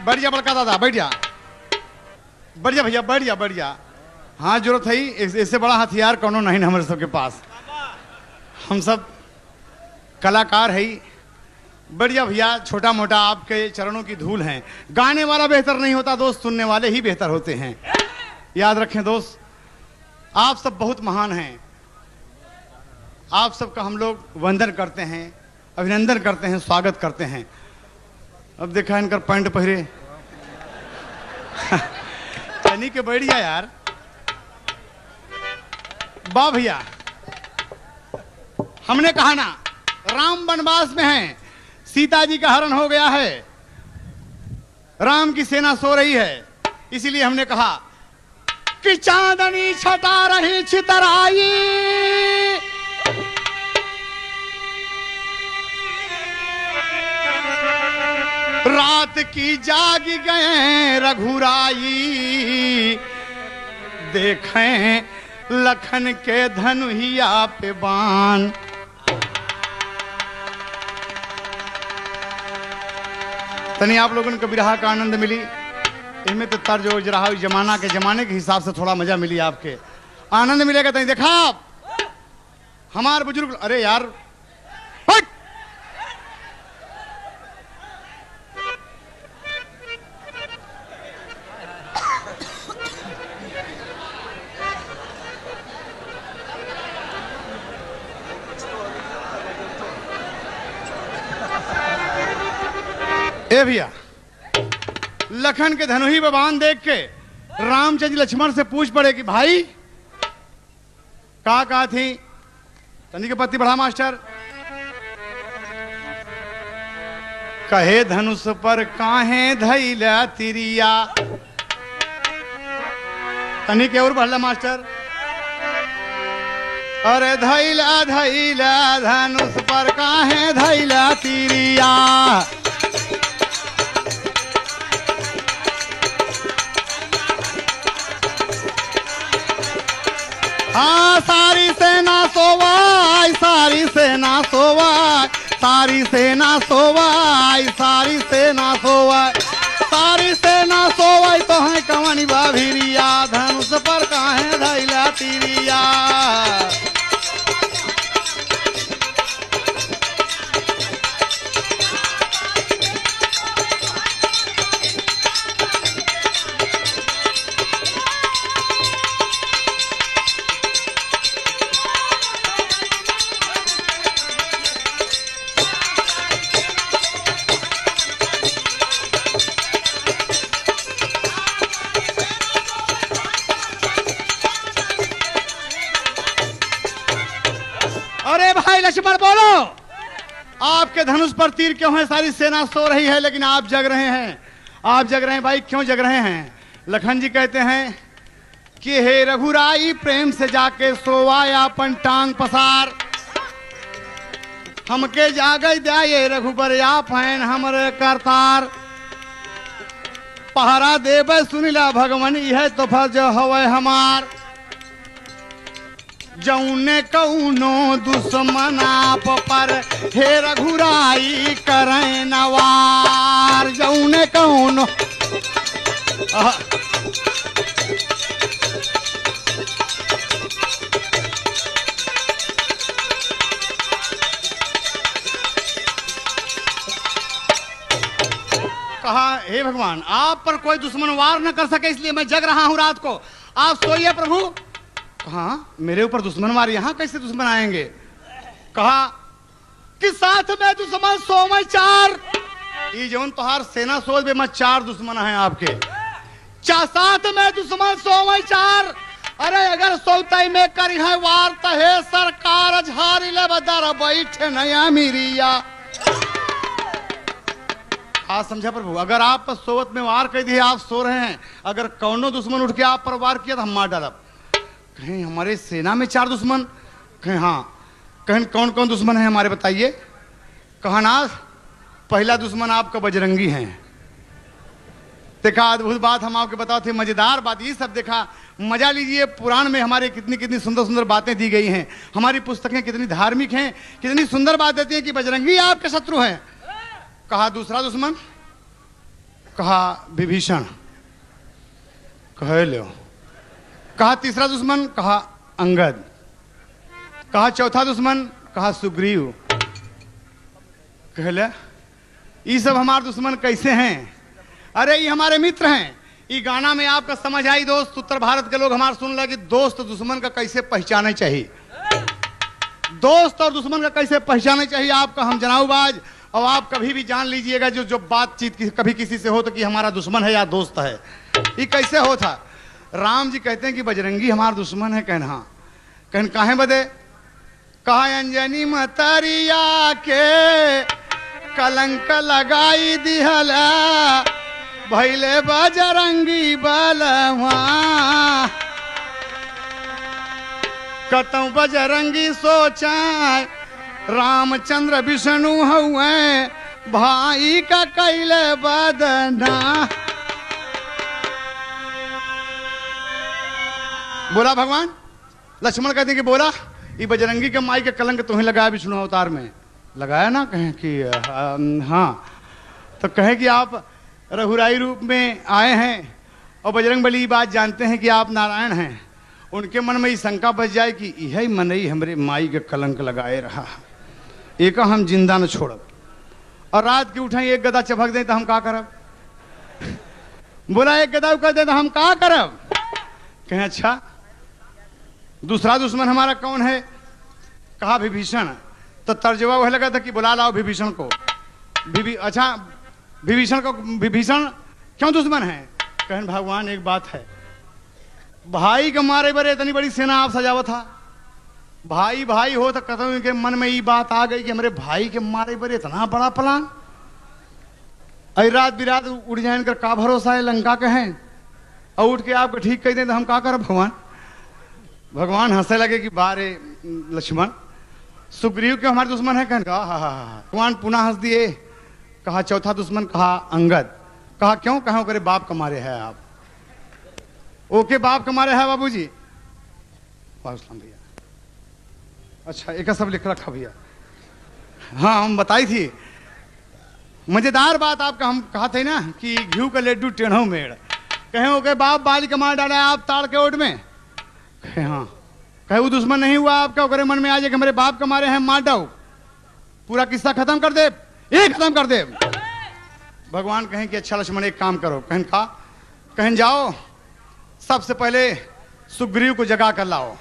बैठ जा बड़का दादा, बैठ जा, बैठ जा भैया, बैठ जा, बैठ जा। हाँ जरूरत है, इससे बड़ा हथियार कौनो नहीं ना हमारे सबके पास। हम सब कलाकार है। बढ़िया भैया, छोटा मोटा आपके चरणों की धूल हैं। गाने वाला बेहतर नहीं होता दोस्त, सुनने वाले ही बेहतर होते हैं। याद रखें दोस्त, आप सब बहुत महान हैं। आप सबका हम लोग वंदन करते हैं, अभिनंदन करते हैं, स्वागत करते हैं। अब देखा इनका पैंट पहरे चनी के बढ़िया यार। वाह भैया, हमने कहा ना राम वनवास में हैं, सीता जी का हरण हो गया है, राम की सेना सो रही है। इसीलिए हमने कहा कि चांदनी छटा रही छितराई, रात की जाग गए रघुराई, देखें लखन के धनुहिया पे बाण। तनी आप लोगों को बिरहा का आनंद मिली, इनमें तो तर्ज हो रहा जमाने के हिसाब से थोड़ा मजा मिली, आपके आनंद मिलेगा। तनी देखा आप हमारे बुजुर्ग, अरे यार हट! ए भैया, लखन के धनुही पे बाण देख के रामचंद्र लक्ष्मण से पूछ पड़े कि भाई कहा थी। तनी के पत्ती बढ़ा मास्टर। कहे धनुष पर काहे धैला तिरिया। तनी के और बढ़ला मास्टर। अरे धैला धैला धनुष पर काहे धैला तिरिया। हाँ सारी सेना सोवाई, सारी सेना सोवाई, सारी सेना सोवाई, सारी सेना सोवाई, सारी सेना सोवाई। तो है कवनी बाभिरिया, धनुष पर काहे धैला तिरिया। लक्ष्मण बोलो, आपके धनुष पर तीर क्यों है? सारी सेना सो रही है लेकिन आप जग रहे हैं। आप जग रहे हैं भाई, क्यों जग रहे हैं? लखन जी कहते हैं कि हे रघुराई प्रेम से जाके सोवाया अपन टांग पसार, हमके जागे जाए रघुबर या फैन हमरे करतार। पहरा देवे सुनिला भगवान, यह तो फर्ज हवे हमार। जौने कौनो दुश्मन आप पर हे रघुराई करें नवार। जौने कौनो कहा हे भगवान आप पर कोई दुश्मन वार न कर सके, इसलिए मैं जग रहा हूं रात को। आप सोइए प्रभु। कहा मेरे ऊपर दुश्मन वार, यहां कैसे दुश्मन आएंगे? कहा कि साथ में दुश्मन सो में चार। ये जौन तोहार सेना सोच में चार दुश्मन हैं आपके, साथ में दुश्मन सो में चार। अरे अगर सोताई में करी है वार तो हे सरकार झारी ले बदर बैठे नया मीरिया। आज समझा प्रभु, अगर आप पर सोवत में वार कर दिए, आप सो रहे हैं, अगर कौनो दुश्मन उठ के आप पर वार किया तो हम मार डालब। कहीं हमारे सेना में चार दुश्मन? कहीं हाँ। कहीं कौन कौन दुश्मन है हमारे बताइए? कहा ना पहला दुश्मन आपका बजरंगी है। देखा अद्भुत बात हम आपके बताओ थे, मजेदार बात ये सब देखा, मजा लीजिए। पुराण में हमारे कितनी कितनी सुंदर सुंदर बातें दी गई हैं, हमारी पुस्तकें कितनी धार्मिक हैं, कितनी सुंदर बात देती हैं कि बजरंगी आपके शत्रु हैं। कहा दूसरा दुश्मन कहा विभीषण, कह लो। कहा तीसरा दुश्मन, कहा अंगद। कहा चौथा दुश्मन, कहा सुग्रीव। कहले ये सब हमारे दुश्मन कैसे हैं? अरे ये हमारे मित्र हैं। ये गाना में आपका समझ आई दोस्त, उत्तर भारत के लोग हमारे सुन लगे दोस्त दुश्मन का कैसे पहचाने चाहिए, दोस्त और दुश्मन का कैसे पहचाने चाहिए आपका हम जनाऊब आज। और आप कभी भी जान लीजिएगा जो जो बातचीत कभी किसी से हो तो कि हमारा दुश्मन है या दोस्त है, ये कैसे होता। राम जी कहते हैं कि बजरंगी हमारा दुश्मन है। कहन हाँ, कहन काहे बदे? कहा अंजनी मतरिया के कलंक लगाई दिहला भैले बजरंगी बलवा। कतौ बजरंगी सोचाए रामचंद्र विष्णु हुए भाई का कैले बदना। बोला भगवान। लक्ष्मण कहते हैं कि बोला ये बजरंगी के माई के कलंक तुम्हें लगाया विष्णु अवतार में लगाया ना? कहें कि हाँ। तो कहे कि आप रघुराई रूप में आए हैं और बजरंग बली बात जानते हैं कि आप नारायण हैं। उनके मन में ये शंका बच जाए कि यही मनई हमरे माई के कलंक लगाए रहा, एक हम जिंदा न छोड़ब। और रात की उठाई एक गदा चबक दें तो हम का करब? बोला एक गदा कर दे तो हम का करब? कहें अच्छा दूसरा दुश्मन हमारा कौन है? कहा विभीषण। तो तर्जवा वह लगा था कि बुला लाओ विभीषण को। अच्छा विभीषण को, विभीषण क्यों दुश्मन है? कहन भगवान एक बात है, भाई के मारे बरे इतनी बड़ी सेना आप सजावत था, भाई भाई हो तो कतौ के मन में ये बात आ गई कि हमारे भाई के मारे बरे इतना बड़ा प्लान। अरे रात बिरात उड़ जाए कर का भरोसा है लंका के हैं और उठ के आपको ठीक कह दें तो हम का करब भगवान? भगवान हंसे लगे कि बारे लक्ष्मण सुग्रीव क्यों हमारे दुश्मन है? कहन कहा हाँ। भगवान पुनः हंस दिए। कहा चौथा दुश्मन, कहा अंगद। कहा क्यों? कहा करे बाप कमारे है आप। ओके बाप कमारे है बाबूजी। भैया अच्छा एक सब लिख रखा भैया। हाँ हम बताई थी मजेदार बात आपका, हम कहा थे ना कि घी का लड्डू टेढ़ो मेड़। कहे ओके बाप बाल कमार डाला आप ताड़ के ओट में। कहे हाँ। कहे वो दुश्मन नहीं हुआ आपका, ओकरे मन में आ जाए कि हमारे बाप कमारे हैं मार डाओ, पूरा किस्सा खत्म कर दे, एक खत्म कर दे। भगवान कहें कि अच्छा लक्ष्मण एक काम करो। कहन का? कहन जाओ सबसे पहले सुग्रीव को जगा कर लाओ,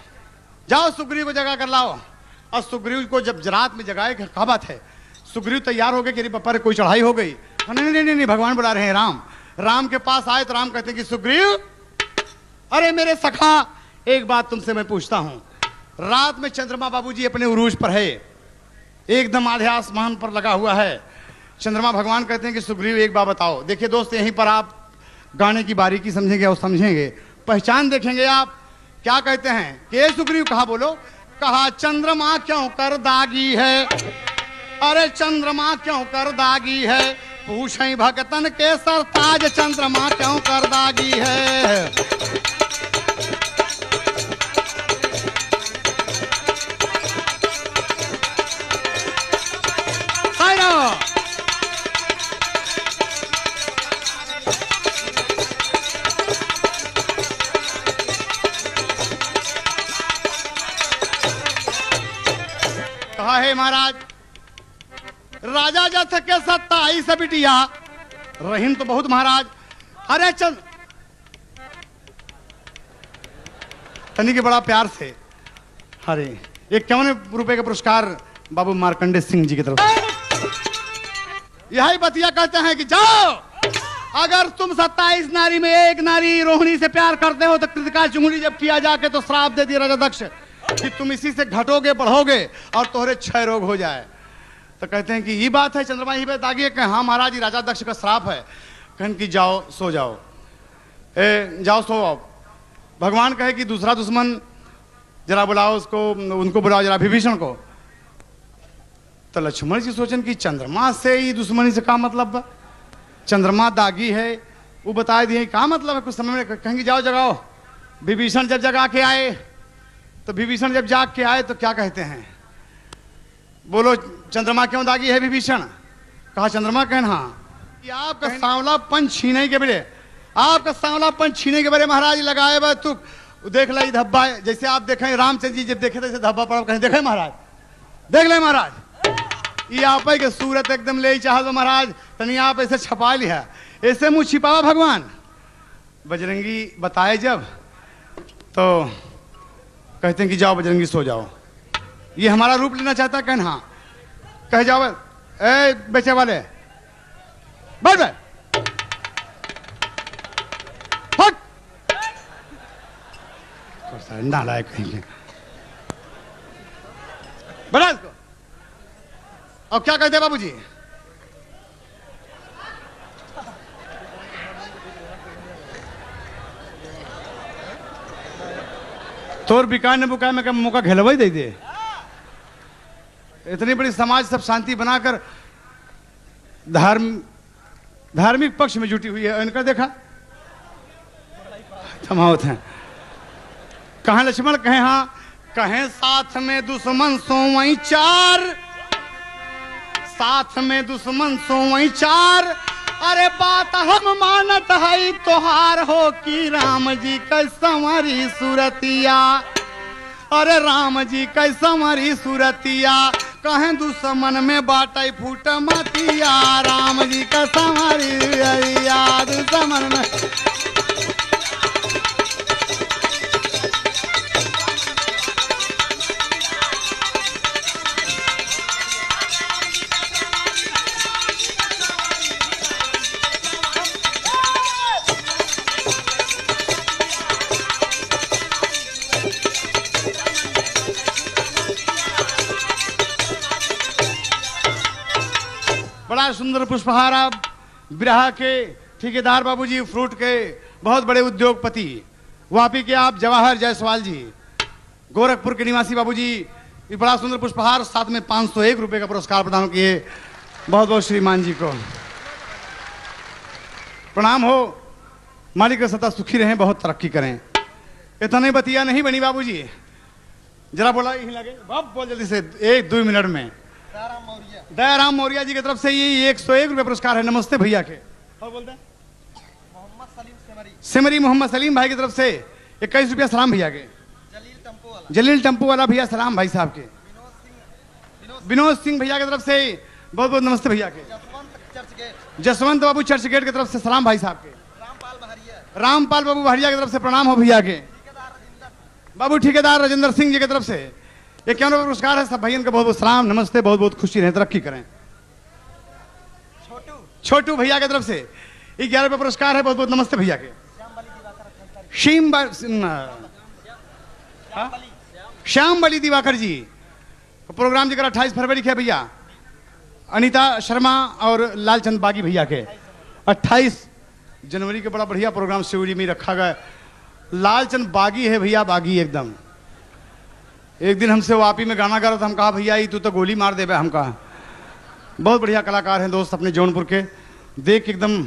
जाओ सुग्रीव को जगा कर लाओ। और सुग्रीव को जब रात में जगाए क्या बात है, सुग्रीव तैयार हो गए कि पापा कोई चढ़ाई हो गई। नहीं नहीं नहीं, भगवान बुला रहे हैं राम। राम के पास आए तो राम कहते हैं कि सुग्रीव अरे मेरे सखा एक बात तुमसे मैं पूछता हूं। रात में चंद्रमा बाबूजी अपने उरूज पर है, एकदम आधे आसमान पर लगा हुआ है चंद्रमा। भगवान कहते हैं कि सुग्रीव एक बात बताओ। देखिए दोस्त यहीं पर आप गाने की बारीकी समझेंगे और समझेंगे, पहचान देखेंगे आप। क्या कहते हैं कि सुग्रीव? कहा बोलो। कहा चंद्रमा क्यों कर दागी है? अरे चंद्रमा क्यों कर दागी है? पूछें भगतन के सरताज चंद्रमा क्यों कर दागी है? कहा है महाराज राजा जथ के 27 बिटिया रहीम तो बहुत महाराज। अरे चल तनी के बड़ा प्यार से। अरे ये 51 रुपए का पुरस्कार बाबू मार्कंडे सिंह जी की तरफ से। यही बतिया कहते हैं कि जाओ अगर तुम 27 नारी में एक नारी रोहिणी से प्यार करते हो तो कृतिका चुंगली जब किया जाके तो श्राप दे दिया राजा दक्ष कि तुम इसी से घटोगे बढ़ोगे और तोहरे क्षय रोग हो जाए। तो कहते हैं कि ये बात है चंद्रमा ही बात आगे। हाँ महाराज राजा दक्ष का श्राप है। कहन कि जाओ सो जाओ, जाओ सो आओ। भगवान कहे कि दूसरा दुश्मन जरा बुलाओ उसको, उनको बुलाओ जरा विभीषण को। तो लक्ष्मण जी सोचन कि चंद्रमा से ही दुश्मनी से क्या मतलब? चंद्रमा दागी है वो बता दिए क्या मतलब है? कुछ समय में कहेंगे जाओ जगाओ। विभीषण जब जगा के आए तो विभीषण जब जाग के आए तो क्या कहते हैं? बोलो चंद्रमा क्यों दागी है विभीषण? कहा चंद्रमा कहन हाँ। कि आपका सांवलापन छीने के बड़े, आपका सांवलापन छीने के बड़े महाराज लगाए बा तू देख ला धब्बा, जैसे आप देखें रामचंद्र जी जब देखे थे धब्बा पड़ा कहीं देखे महाराज, देख ले महाराज, ये आप के सूरत एकदम ले चाह महाराज, तनी आप ऐसे छपा लिया, ऐसे मुंह छिपावा भगवान। बजरंगी बताए जब तो कहते हैं कि जाओ बजरंगी सो जाओ, ये हमारा रूप लेना चाहता है, कहना हाँ कह जाओ ए बेचे वाले बैठ बैठ हट, नालायक कहेंगे बड़ा इसको। और क्या कहते बाबूजी, तोर बिकाय ने बुकाय में क्या मौका घेलवा दे दे, इतनी बड़ी समाज सब शांति बनाकर धार्मिक पक्ष में जुटी हुई है, इनका देखा थमावत है, कहें लक्ष्मण कहें हाँ, कहें साथ में दुश्मन सोवई चार, साथ में दुश्मन सोवई चार, अरे बात हम मानत है तोहार हो कि राम जी कैसमरी सूरतिया, अरे राम जी कैसमरी सूरतिया, कहें दुश्मन में बाटे फूट मतिया, राम जी कैसमरी दुश्मन में। बड़ा सुंदर पुष्पहार आप बिरहा के ठेकेदार बाबूजी, फ्रूट के बहुत बड़े उद्योगपति वापी के आप जवाहर जायसवाल जी, गोरखपुर के निवासी बाबूजी, ये बड़ा सुंदर पुष्पहार, साथ में 501 रुपए का पुरस्कार प्रदान किए, बहुत बहुत श्रीमान जी को प्रणाम हो। मालिक का सदा सुखी रहें, बहुत तरक्की करें। इतना बतिया नहीं बनी बाबूजी, जरा बोला यही लगे बाप बोल जल्दी से 1-2 मिनट में। दयाराम मौर्य जी की तरफ से ये 101 रुपए पुरस्कार है, नमस्ते भैया के। और बोलते हैं सिमरी मोहम्मद सलीम भाई की तरफ से 21 रुपया सलाम भैया के। जलील टेम्पो वाला भैया सलाम भाई साहब के। विनोद सिंह भैया की तरफ से बहुत बहुत नमस्ते भैया के। जसवंत बाबू चर्च गेट की तरफ से सलाम भाई साहब के। रामपाल बाबू बहरिया की तरफ से प्रणाम हो भैया के। बाबू ठेकेदार राजेंद्र सिंह जी की तरफ से ये क्या पुरस्कार है, सब भाइयों का बहुत बहुत सलाम, नमस्ते, बहुत बहुत खुशी रहे, तरक्की करें। छोटू भैया की तरफ से 11 रुपये पुरस्कार है, बहुत बहुत नमस्ते भैया के। श्याम बली दिवाकर जी प्रोग्राम जगह 28 फरवरी के भैया, अनीता शर्मा और लालचंद बागी भैया के 28 जनवरी के बड़ा बढ़िया प्रोग्राम शिवरी में रखा गया। लालचंद बागी है भैया, बागी एकदम। एक दिन हमसे वापी में गाना गा रहा था, हम कहा भैया ये तू तो गोली मार दे, हम कहा बहुत बढ़िया कलाकार हैं दोस्त अपने जौनपुर के, देख एकदम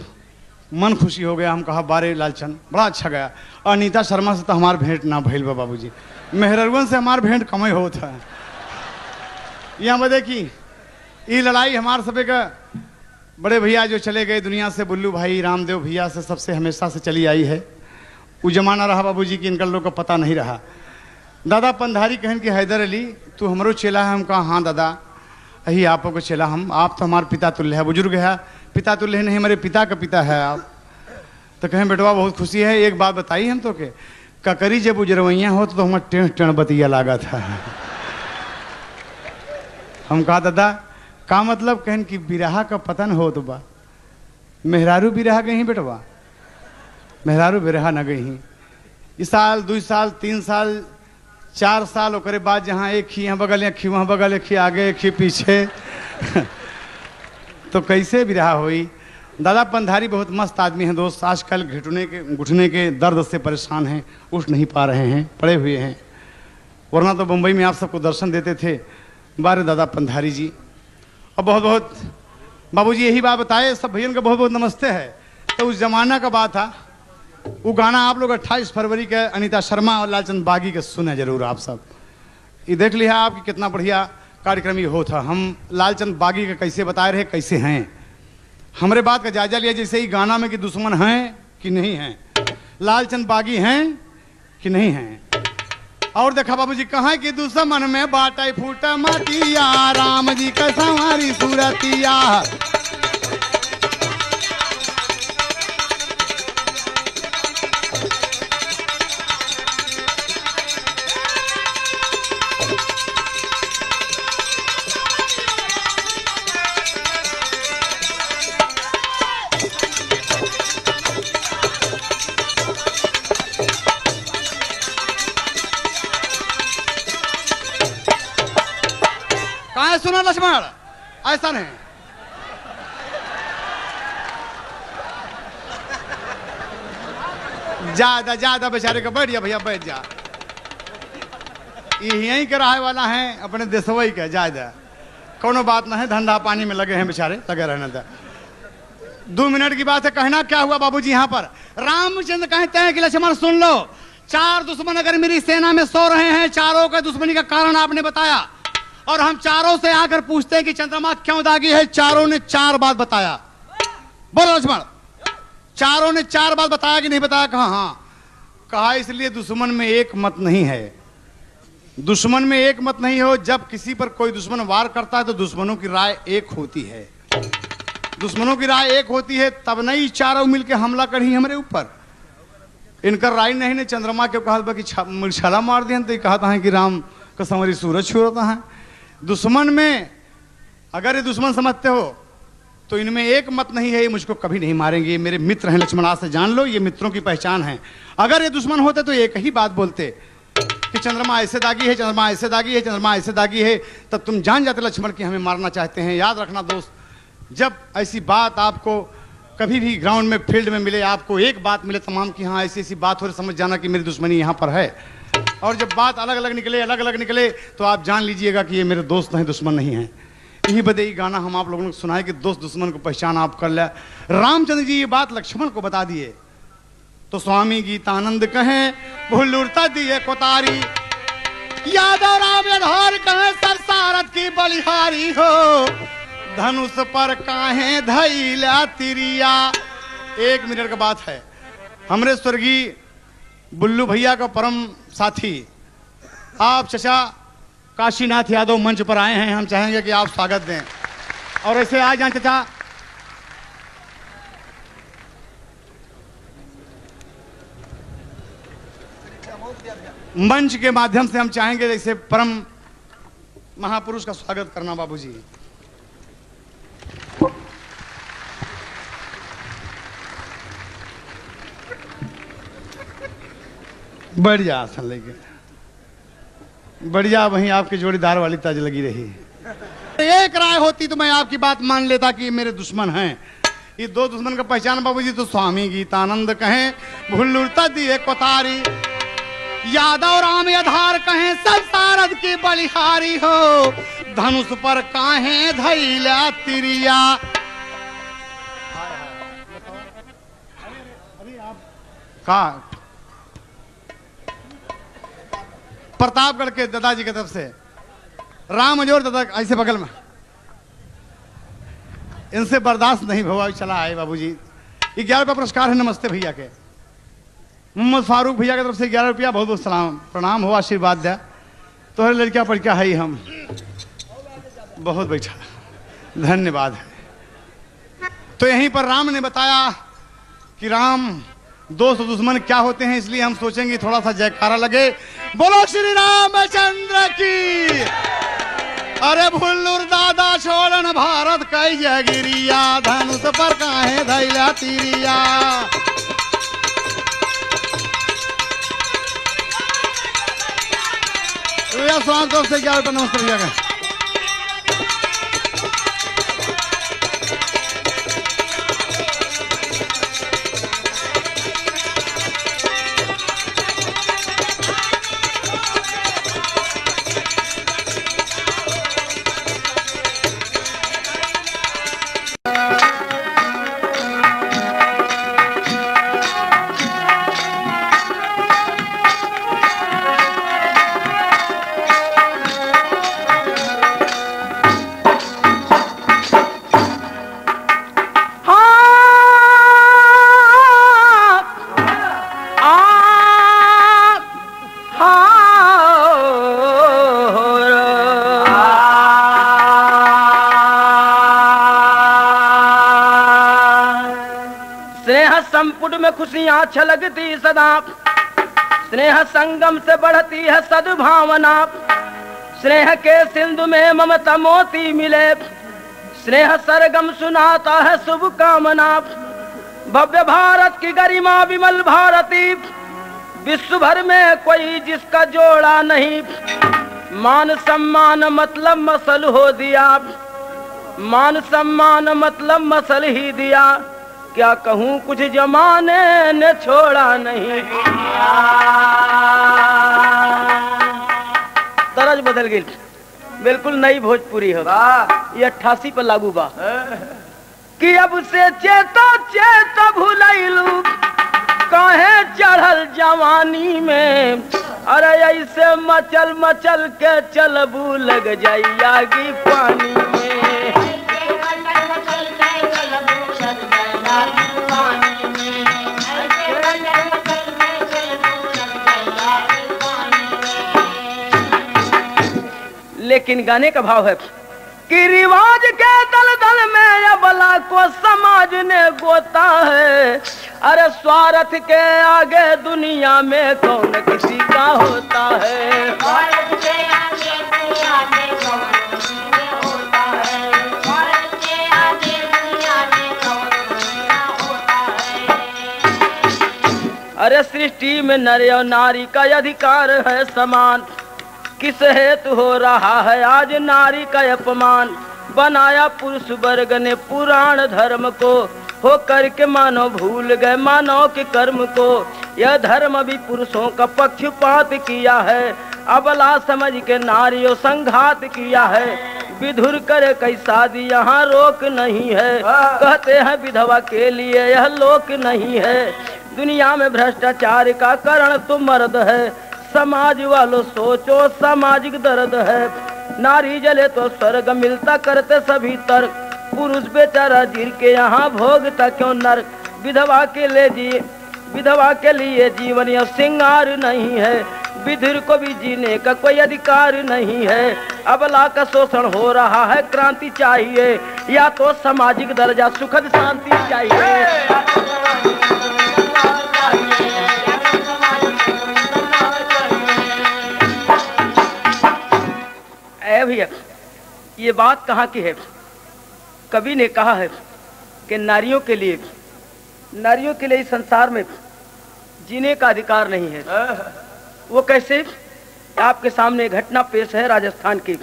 मन खुशी हो गया। हम कहा बारे लालचंद बड़ा अच्छा गया। अनीता शर्मा से तो हमार भेंट ना भइल बा बाबूजी, मेहरवन से हमार भेंट कम ही होता है। यहाँ बदे की ये लड़ाई हमारे सब का बड़े भैया जो चले गए दुनिया से, बुल्लू भाई रामदेव भैया से सबसे हमेशा से चली आई है। वो जमाना रहा बाबूजी कि इनका लोग को पता नहीं रहा। दादा पंधारी कहन कि हैदर अली तू हमरो चेला है, हम कहा हाँ दादा यही आपको को चेला हम, आप तो हमारे पिता तुल्य है, बुजुर्ग है, पिता तुल्य नहीं हमारे पिता का पिता है आप। तो कहें बेटवा बहुत खुशी है, एक बात बताई हम तो के ककरी जब उजरवैया हो तो हमारा टेढ़ टेढ़ बतिया लागा था। हम कहा दादा का मतलब, कहन कि बिरहा का पतन हो तो बा, मेहरारू बिरहा गई बेटवा, मेहरारू बिरहा न गई। इस साल 2 साल 3 साल 4 साल ओकरे बाद जहाँ एक ही यहाँ बगल, एक ही वहाँ बगल, एक ही आगे एक ही पीछे तो कैसे बिरहा हुई। दादा पंधारी बहुत मस्त आदमी हैं दोस्त, आजकल घुटने के दर्द से परेशान हैं, उठ नहीं पा रहे हैं, पड़े हुए हैं, वरना तो मुंबई में आप सबको दर्शन देते थे। बारे दादा पंधारी जी, और बहुत बहुत बाबूजी यही बात बताए, सब भैया का बहुत बहुत नमस्ते है। तो उस जमाना का बात था, वो गाना आप लोग 28 फरवरी के अनीता शर्मा और लालचंद बागी के सुने जरूर आप सब। ये देख लिया आपकी कितना बढ़िया कार्यक्रम ये हो था। हम लालचंद बागी के कैसे बताए रहे कैसे हैं, हमारे बात का जायजा लिया जैसे ही गाना में कि दुश्मन हैं कि नहीं हैं, लालचंद बागी हैं कि नहीं हैं। और देखा बाबूजी कहाँ कि दुश्मन में बाटा फूटा मतिया, राम जी का संवारी सूरतिया। कहाँ सुना लक्ष्मण, ऐसा नहीं। ज्यादा ज्यादा बेचारे का बैठ जा भैया, बैठ जा। यहीं के रहे वाला है अपने देशवई के, ज्यादा कोनो बात ना है, धंधा पानी में लगे हैं बेचारे, लगे रहने दे। 2 मिनट की बात है। कहना क्या हुआ बाबूजी, यहाँ पर रामचंद्र कहते हैं कि लक्ष्मण सुन लो, 4 दुश्मन अगर मेरी सेना में सो रहे हैं, चारों के दुश्मनी का कारण आपने बताया, और हम चारों से आकर पूछते हैं कि चंद्रमा क्यों दागी है। चारों ने 4 बात बताया। बोलो लक्ष्मण, चारों ने 4 बात बताया कि नहीं बताया? कहा हाँ। कहा इसलिए दुश्मन में एक मत नहीं है, दुश्मन में एक मत नहीं हो। जब किसी पर कोई दुश्मन वार करता है तो दुश्मनों की राय एक होती है, दुश्मनों की राय एक होती है, तब नहीं चारों मिलकर हमला करी हमारे ऊपर। इनका राय नहीं ने चंद्रमा के कहा कि छाला मार दिया, तो कहता है कि राम का संवरी सूरज छुड़ता है। दुश्मन में अगर ये दुश्मन समझते हो तो इनमें एक मत नहीं है, ये मुझको कभी नहीं मारेंगे, ये मेरे मित्र हैं लक्ष्मण, आज से जान लो, ये मित्रों की पहचान है। अगर ये दुश्मन होते तो एक ही बात बोलते कि चंद्रमा ऐसे दागी है, चंद्रमा ऐसे दागी है, चंद्रमा ऐसे दागी है, तब तुम जान जाते लक्ष्मण कि हमें मारना चाहते हैं। याद रखना दोस्त, जब ऐसी बात आपको कभी भी ग्राउंड में फील्ड में मिले, आपको एक बात मिले तमाम की हाँ ऐसी ऐसी बात हो रही, समझ जाना कि मेरी दुश्मनी यहाँ पर है। और जब बात अलग अलग निकले तो आप जान लीजिएगा कि ये मेरे दोस्त हैं, दुश्मन नहीं हैं। यही बदे गाना हम आप लोगों को सुनाए कि दोस्त दुश्मन को पहचान आप कर लिया। रामचंद्र जी ये बात लक्ष्मण को बता दिए तो स्वामी गीतानंद कहें भूलुरता दिए कोतारी, यादव राम यधार कहें सरसारथ की बलिहारी हो, धनुष पर काहे धैला तिरिया। 1 मिनट का बात है, हमरे स्वर्गीय बुल्लू भैया का परम साथी आप चचा काशीनाथ यादव मंच पर आए हैं, हम चाहेंगे कि आप स्वागत दें। और ऐसे आ जाएं चचा। मंच के माध्यम से हम चाहेंगे जैसे परम महापुरुष का स्वागत करना बाबूजी। बढ़िया आसन लेके बढ़िया, वहीं आपके जोड़ीदार वाली ताज लगी रही। एक राय होती तो मैं आपकी बात मान लेता कि ये मेरे दुश्मन हैं। ये 2 दुश्मन का पहचान बाबूजी तो स्वामी गीतानंद कहें भुल्लुरता दिए कोतारी, यादव राम यधार कहें संसारद की बलिहारी हो, धनुष पर काहे धैला तिरिया। का प्रतापगढ़ के दादाजी की तरफ से राम जोर दादा ऐसे बगल में, इनसे बर्दाश्त नहीं हुआ, चला आए बाबूजी। 11 रुपया पुरस्कार है नमस्ते भैया के, मोहम्मद फारूक भैया की तरफ से 11 रुपया, बहुत बहुत सलाम प्रणाम हो, आशीर्वाद दिया। तो हर लड़किया पढ़ के है हम बहुत बैठा, धन्यवाद है। तो यहीं पर राम ने बताया कि राम दोस्त दुश्मन क्या होते हैं, इसलिए हम सोचेंगे थोड़ा सा जयकारा लगे, बोलो श्री रामचंद्र की। अरे भुल्लुर दादा छोड़न भारत कई जगिरिया, धनुष पर काहे धैला तिरिया। स्वागत से 11 रुपये नमस्ते भैया का। स्नेह संपुट में खुशियां छलकती सदा, स्नेह संगम से बढ़ती है सद्भावना, स्नेह के सिंधु में ममता मोती मिले, स्नेह सरगम सुनाता है शुभ कामना। भव्य भारत की गरिमा विमल भारती, विश्व भर में कोई जिसका जोड़ा नहीं, मान सम्मान मतलब मसल हो दिया, मान सम्मान मतलब मसल ही दिया, क्या कहूँ कुछ जमाने ने छोड़ा नहीं। तरज बदल गई, बिल्कुल नई भोजपुरी हो, ये 88 पर लागू बा कि अब से चेता चेता भुलैलू काहे चढ़ल जवानी में, अरे ऐसे मचल मचल के चलबू लग जाई आगी पानी में। लेकिन गाने का भाव है कि रिवाज के दलदल में अबला को समाज ने गोता है, अरे स्वार्थ के आगे दुनिया में कौन किसी का होता है। स्वार्थ के आगे दुनिया में कौन किसी का होता है, स्वार्थ के आगे दुनिया में कौन किसी का होता है। अरे सृष्टि में नर और नारी का अधिकार है समान, किस हेतु हो रहा है आज नारी का अपमान। बनाया पुरुष वर्ग ने पुराण धर्म को, हो करके मानव भूल गए मानव के कर्म को। यह धर्म भी पुरुषों का पक्षपात किया है, अबला समझ के नारियों संघात किया है। विधुर करे कई शादी यहाँ रोक नहीं है, कहते हैं विधवा के लिए यह लोक नहीं है। दुनिया में भ्रष्टाचार का कारण तो मर्द है, समाज वालों सोचो सामाजिक दर्द है। नारी जले तो स्वर्ग मिलता करते सभी तर्क, पुरुष बेचारा जीर के यहाँ भोगता क्यों नर्क। विधवा के लिए जीवन या श्रृंगार नहीं है, विधुर को भी जीने का कोई अधिकार नहीं है। अबला का शोषण हो रहा है, क्रांति चाहिए या तो सामाजिक दर्जा सुखद शांति चाहिए। भैया ये बात कहाँ की है? कवि ने कहा है कि नारियों के लिए इस संसार में जीने का अधिकार नहीं है। वो कैसे? आपके सामने घटना पेश है राजस्थान की,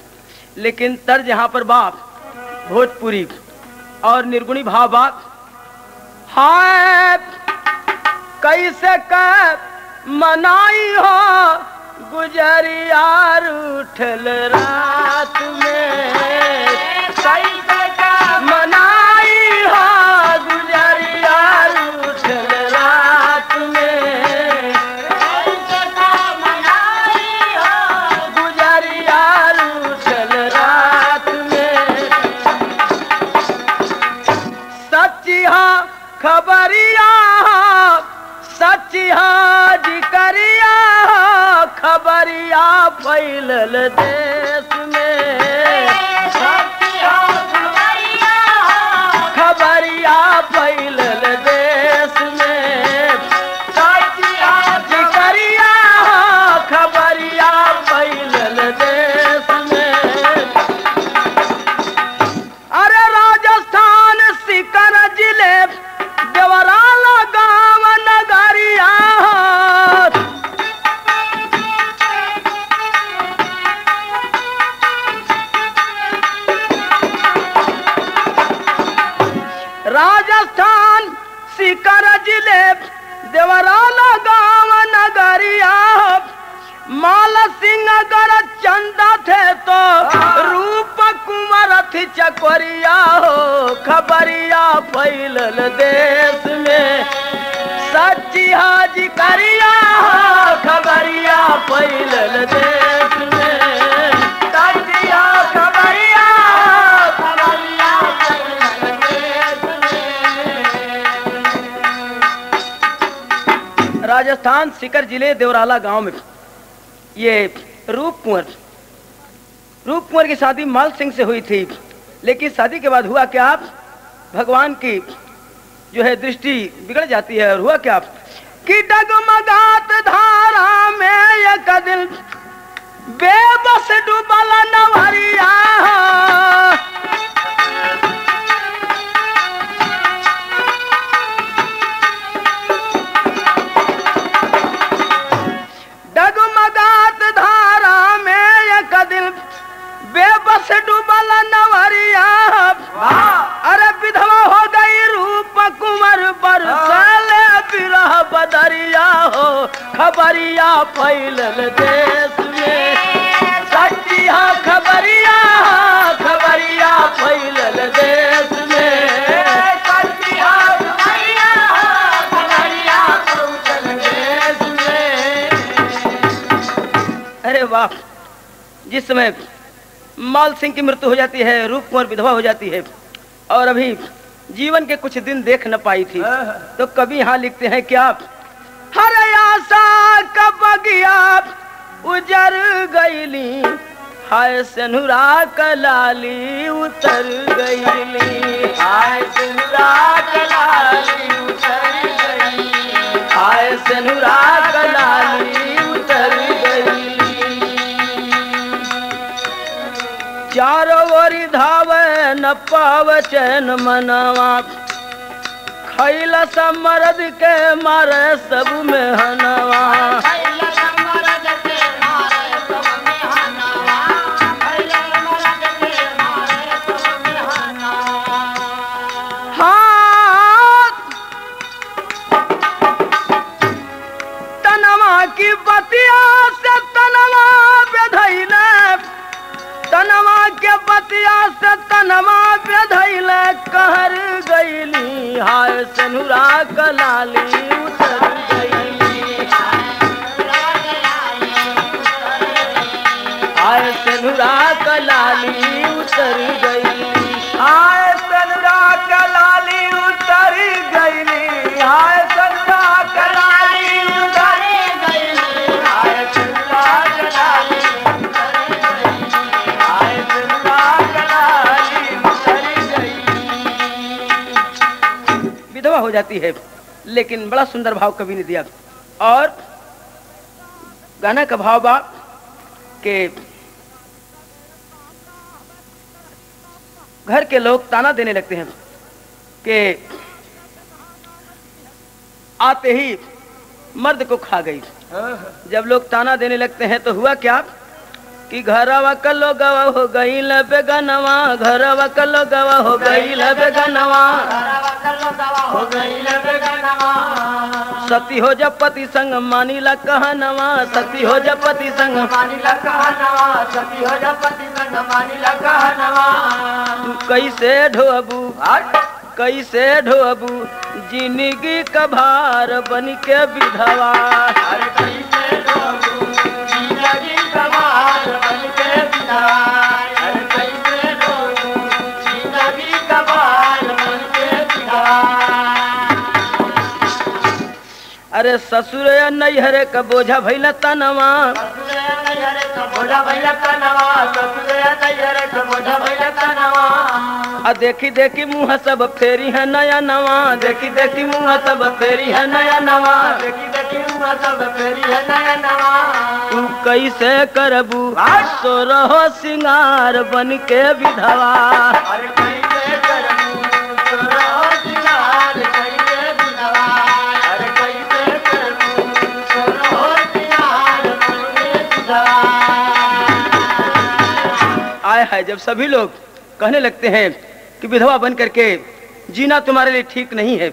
लेकिन तर्ज यहाँ पर बाप भोजपुरी और निर्गुणी भाव बात। हाय कैसे कर मनाई हो गुजरिया उठल रात में, कैसे का मनाई हो गुजरिया उठल रात में, कैसे का मनाई हो गुजरिया उठल रात में। सच्ची हाँ खबरिया सच्ची हाँ जिकरिया खबरिया फैलल देश में, खबरिया फैलल देश में, जिकरिया खबरिया फैलल देश में। अरे राजस्थान सीकर जिले देवराला गांव नगरिया, राजस्थान सीकर जिले देवराला गांव नगरिया। माल सिंह अगर चंदा थे तो रूप कुंवर थी चकोरिया हो, खबरिया फैलल देश में, सच्ची हाजी करिया खबरिया फैलल देश में, सच्चिया खबरिया खबरिया फैलल देश में। राजस्थान सीकर जिले देवराला गांव में ये रूप कुंवर की शादी माल सिंह से हुई थी, लेकिन शादी के बाद हुआ क्या? भगवान की जो है दृष्टि बिगड़ जाती है। और हुआ क्या कि डगमगात धारा में एक दिल बेबस डूबल नवरिया, डगमगात धारा में एक दिल बेबस डूबल नवरिया। अरे विधवा हो गई रूप कुंवर बरसले बिरह बदरिया हो, खबरिया फैलल देश में सच्चिया खबरिया, खबरिया फैलल देश में सच्चिया खबरिया, खबरिया फैलल देश में। अरे वाह, जिस समय माल सिंह की मृत्यु हो जाती है, रूप कुंवर विधवा हो जाती है और अभी जीवन के कुछ दिन देख न पाई थी, तो कवि यहाँ लिखते हैं क्या, हर आशा का बगिया उजर गईली, हाय सेनुरा कलाली उतर गईली, हाय सेनुरा कलाली उतर गईली, हाय सेनुरा कलाली उतर गईली। चारों ओरी धावे न पाव चैन मनवा, खैला समरद के मारे सब में हनवा, हाँ तनवा की बतिया से तनवा बेधैले, तनवा के बतिया से तनवा बेधैले कहर गईली, हाय सेनुरा कलाली उतर गईली, हाय सेनुरा कलाली उतर गईली, हाय सेनुरा कलाली उतर गईली, हाय सेनुरा कलाली उतर गईली, हाय सेनुरा कलाली विधवा हो जाती है। लेकिन बड़ा सुंदर भाव कवि ने दिया और गाना का भाव बा के घर के लोग ताना देने लगते हैं कि आते ही मर्द को खा गई। जब लोग ताना देने लगते हैं तो हुआ क्या कि घरवा का लोगवा हो गई बेगनवा, घरवा का लोगवा हो गई बेगनवा, सती हो जब पति संग मानीला कहनवा, सती हो जब पति संग मानीला कहनवा, सती हो जब पति संग मानीला कहनवा। कैसे ढोबू कैसे ढोबू जिंदगी का भार बन के विधवा, अरे कैसे ढोबू जिंदगी का भार बन के विधवा, अरे कैसे ढोबू जिंदगी का भार बन के विधवा। अरे ससुर नैहरे का बोझा भैला तनवा, देखी देखी मुँह सब फेरी है नया नवा, देखी देखी मुँह सब फेरी है नया नवा, देखी देखी मुँह सब फेरी है नया नवा। तू कैसे करबू सो रहो सिंगार बन के विधवा, अरे कैसे करबू सो रहो सिंगार बन के विधवा, अरे कैसे करबू सो रहो सिंगार बन के विधवा। आए है जब सभी लोग कहने लगते हैं कि विधवा बन करके जीना तुम्हारे लिए ठीक नहीं है,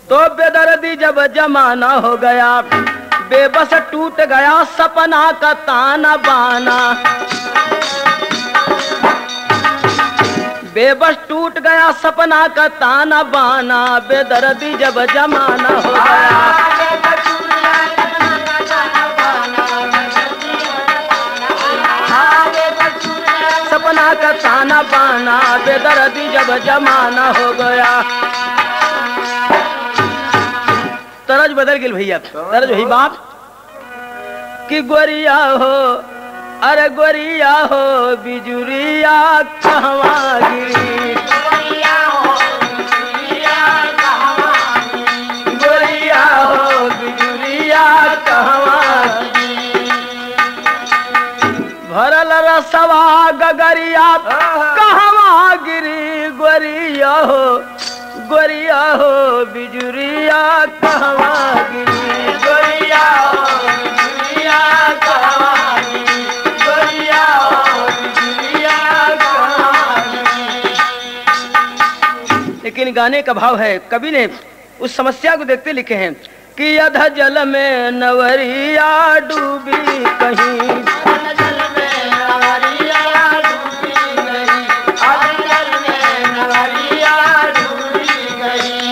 तो बेदर्दी जब जमाना हो गया, बेबस टूट गया सपना का ताना बाना, बेबस टूट गया सपना का ताना बाना, बेदर्दी जब जमाना हो गया, सपना का ताना बाना, बेदर्दी जब जमाना हो गया। तरज बदल गई भैया, तरज वही बाप कि गोरिया हो, अरे गोरिया हो बिजुरिया कहवा गिरी, गोरिया हो बिजुरिया सवा गगरिया कहवा गिरी गोरिया हो बिजुरिया कहवा गिरी गोरिया हो बिजुरिया कहवा गिरी गोरिया हो बिजुरिया कहवा गिरी। लेकिन गाने का भाव है, कवि ने उस समस्या को देखते लिखे हैं कि अध जल में नवरिया डूबी कहीं, अध जल में नवरिया डूबी कहीं, अध जल में नवरिया डूबी कहीं।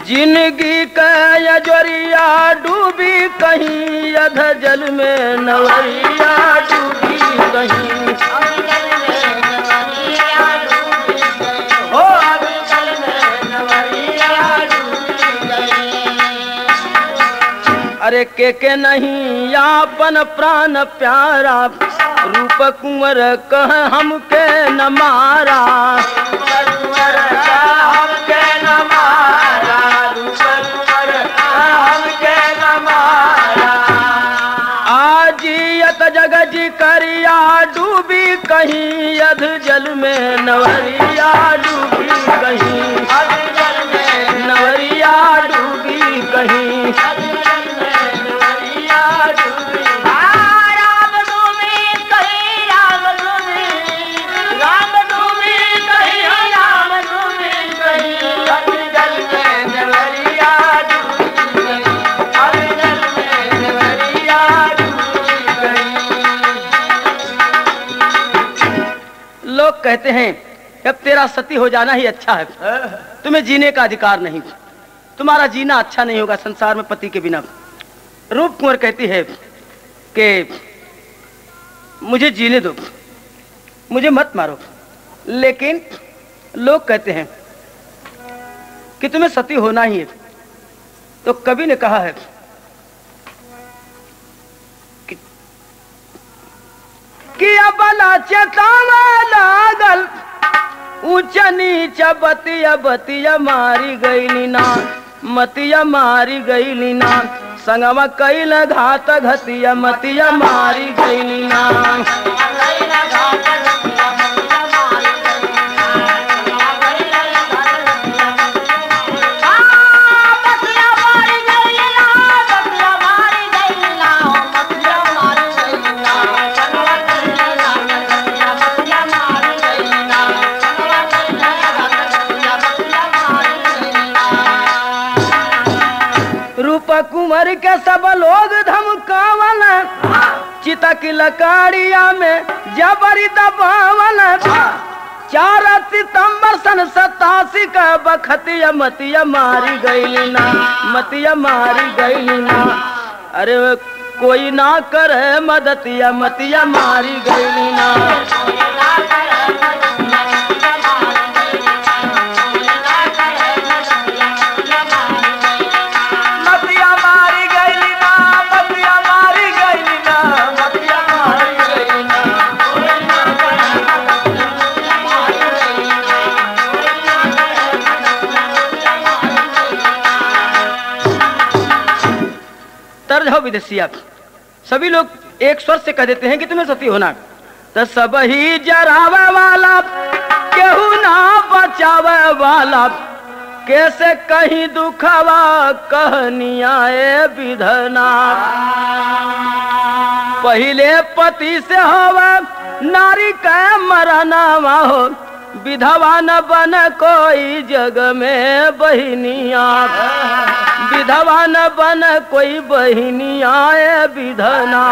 जिंदगी का यजोरिया डूबी कहीं, अध जल में नवरिया डूबी कहीं, अध जल में नवरिया डूबी कहीं, ओ अध जल में नवरिया डूबी कहीं। अरे के नहीं यापन प्राण प्यारा, रूप कुंवर कह हमके न मारा, कुंवर कह हमके न मारा, रूप कुंवर कह हमके न मारा। आजियत जग जी करिया डूबी कहीं, अध जल में नवरिया डूबी कहीं, अध जल में नवरिया डूबी कहीं, अध जल में नवरिया डूबी। राम डूबी कहीं, राम डूबी, राम डूबी कहीं, राम डूबी कहीं, अध जल में नवरिया डूबी कहीं, अध जल में नवरिया डूबी कहीं। लोग कहते हैं कि अब तेरा सती हो जाना ही अच्छा है, तुम्हें जीने का अधिकार नहीं, तुम्हारा जीना अच्छा नहीं होगा संसार में पति के बिना। रूप कुंवर कहती है कि मुझे जीने दो, मुझे मत मारो। लेकिन लोग कहते हैं कि तुम्हें सती होना ही है। तो कवि ने कहा है कि अबला चेतावा लागल, ऊंच नीच बतिया बतिया मारी गईली ना, मतिया मारी गईली ना, संगवा कैल घात घतिया मतिया मारी गईली ना। कुंवर के सब लोग धमकावन, चिता की लकाड़िया में जबरी दबावन। 4 सितंबर सन 87 का बखतिया मतिया मारी गईली ना, मतिया मारी गईली ना। अरे कोई ना करे मदतिया मतिया मारी गईली ना। तर्ज हो विदेशिया, सभी लोग एक स्वर से कह देते हैं कि तुम्हें सती होना। तो सब ही जरावे वाला केहू ना बचावे वाला, कैसे कहीं दुखवा कहनिया विधना। पहले पति से होवे नारी का मरनावा हो, विधवा न बन कोई जग में बहिनिया, विधवा न बन कोई बहिनिया विधना।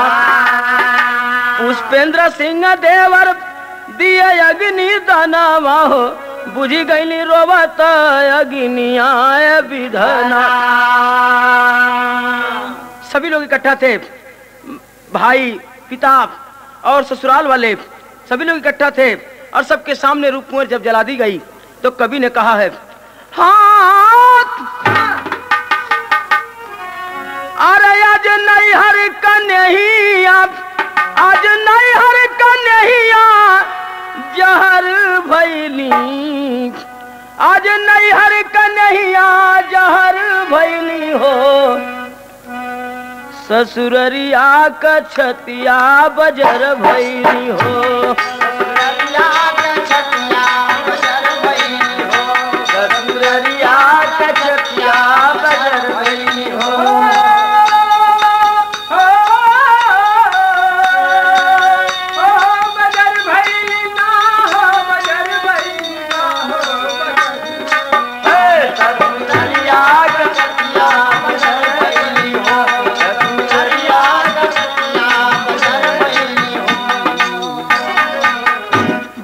पुष्पेंद्र सिंह देवर दिए अग्नि दानवा हो, बुझी गईली रोवत अग्निया विधना। सभी लोग इकट्ठा थे, भाई पिता और ससुराल वाले सभी लोग इकट्ठा थे, और सबके सामने रूप कुंवर जब जला दी गई तो कवि ने कहा है, हाथ अरे आज नहीं हर कन्हैया, आज नहीं हर कन्हैया जहर भैली, आज नहीं हर कन्हैया जहर भैली हो। ससुररिया कछतिया बजर भैली हो, ससुररिया कछतिया बजर भैली हो, ससुररिया कछतिया बजर भैली हो।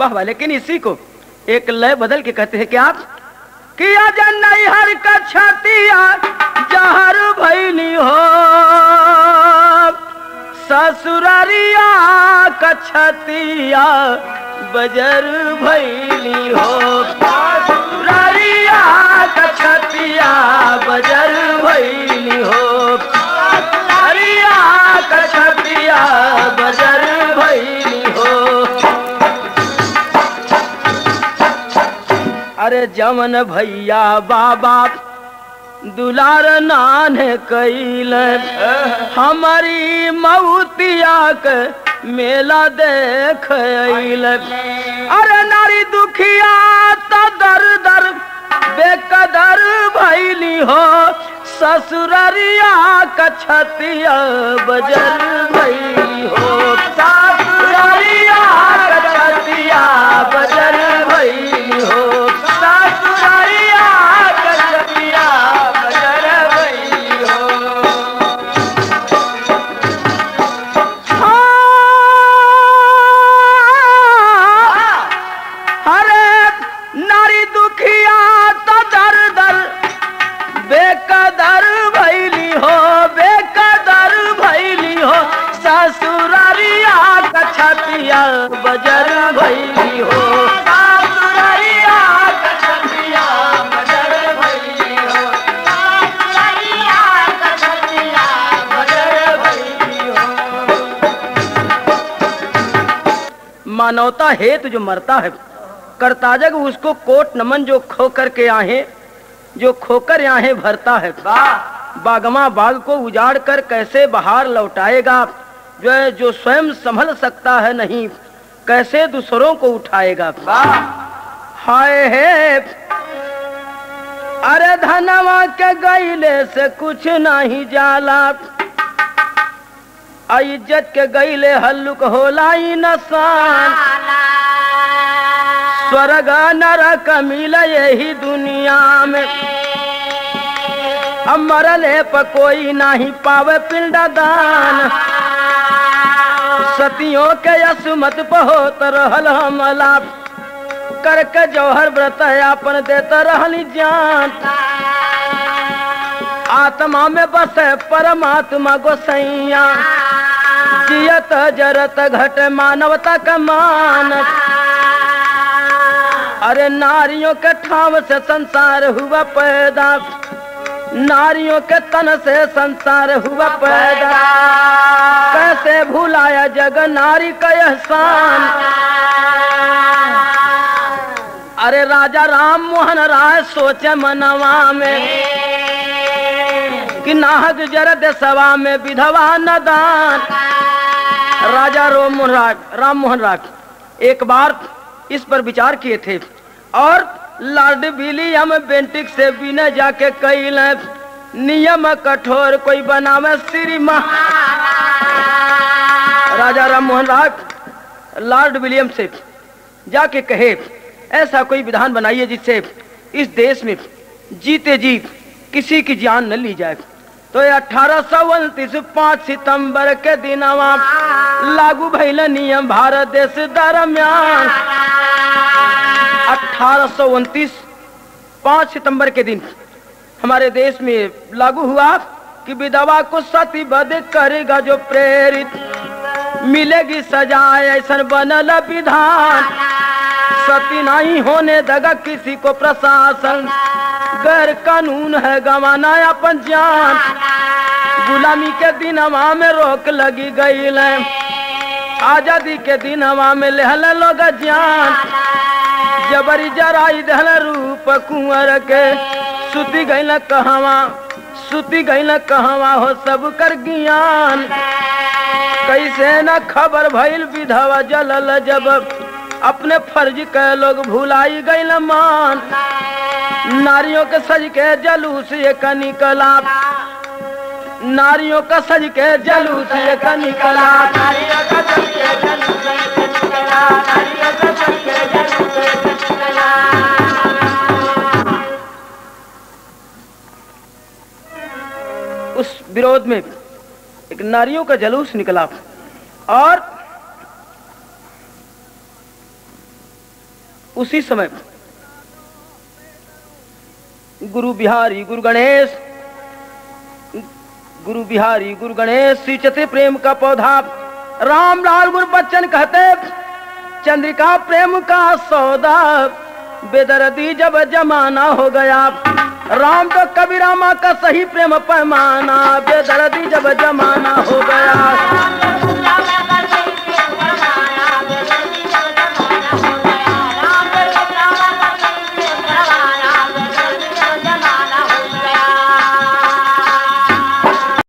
वाह, लेकिन इसी को एक लय बदल के कहते हैं कि आप किया जन्नई हर का छतिया जहर भैली हो, ससुररिया का छतिया बजर भैली हो, ससुररिया का छतिया बजर भैली हो, ससुररिया का छतिया बजर भैली हो। अरे जमन भैया बाबा दुलार नान कैल, हमारी मऊतिया के मेला देख अइल। अरे नारी दुखिया तो दर दर बेकदर भैली हो, ससुररिया कछतिया बजर भैली हो, ससुररिया कछतिया बजर भैली हो, ससुररिया कछतिया बजर भैली हो। अरे नारी दुखिया तो दर दर बेकदर भैली हो, बेकदर भैली हो, ससुररिया कछतिया बजर भैली हो, ससुररिया कछतिया बजर भैली हो, ससुररिया कछतिया बजर भैली हो। मानवता हेतु जो मरता है करता जग उसको कोट नमन, जो खो करके आहे जो खोकर आहे भरता है। बागमा बाग को उजाड़ कर कैसे बहार लौटाएगा, जो स्वयं संभल सकता है नहीं कैसे दूसरों को उठाएगा। हाय है अरे धनवा के गईले से कुछ नहीं जाला, इज्जत के गईले हल्लुक होला ही नसान, स्वर्ग नरक मिले यही दुनिया में, अब मरले पर कोई नहीं पावे पिंडदान, सतियों के यसमत बहुत रहल हमला, करके जौहर व्रत अपन देता रहली जान, आत्मा में बसे परमात्मा गोसैया, जियत जरत घट मानवता का मान। अरे नारियों के ठाव से संसार हुआ पैदा, नारियों के तन से संसार हुआ पैदा, कैसे भुलाया जग नारी का एहसान। अरे राजा राम मोहन राय सोचे मनवा में कि नाहक जर देशवा में विधवा नदान। राजा राम मोहन राय एक बार इस पर विचार किए थे और लॉर्ड विलियम बेंटिक से विनय जाके कैल नियम कठोर कोई बनावे श्रीमान। राजा राम मोहन राय लॉर्ड विलियम से जाके कहे ऐसा कोई विधान बनाइए जिससे इस देश में जीते जी किसी की जान न ली जाए। तो 1829 5 सितंबर के दिन लागू भइल नियम भारत देश दरमियान। 1829 5 सितंबर के दिन हमारे देश में लागू हुआ कि विधवा को सती वध करेगा जो प्रेरित मिलेगी सजा, ऐसा बनल विधान। सती नहीं होने देगा किसी को प्रशासन, गैर कानून है गंवाना अपन जान। गुलामी के दिनवा में रोक लगी गई, आजादी के दिनवा में लहल लोग जान। जबरी जराई दहल रूप कुंवर के सुती गई कहवा सुती गई न कहवा हो सब कर ज्ञान, कैसे न खबर भइल विधवा जलल जब, अपने फर्ज के लोग भुलाई गई न मान। नारियों के सज के जलूस एक निकला, नारियों का सज के जलूस एक निकला, नारियों का सज के जलूस एक निकला, नारियों का सज के जलूस एक निकला। उस विरोध में एक नारियों का जलूस निकला और उसी समय गुरु बिहारी गुरु गणेश, गुरु बिहारी गुरु गणेश सींचते प्रेम का पौधा। रामलाल गुरु बच्चन कहते चंद्रिका प्रेम का सौदा, बेदर्दी जब जमाना हो गया, राम तो कबीरा माँ का सही प्रेम पैमाना, बेदर्दी जब जमाना हो गया।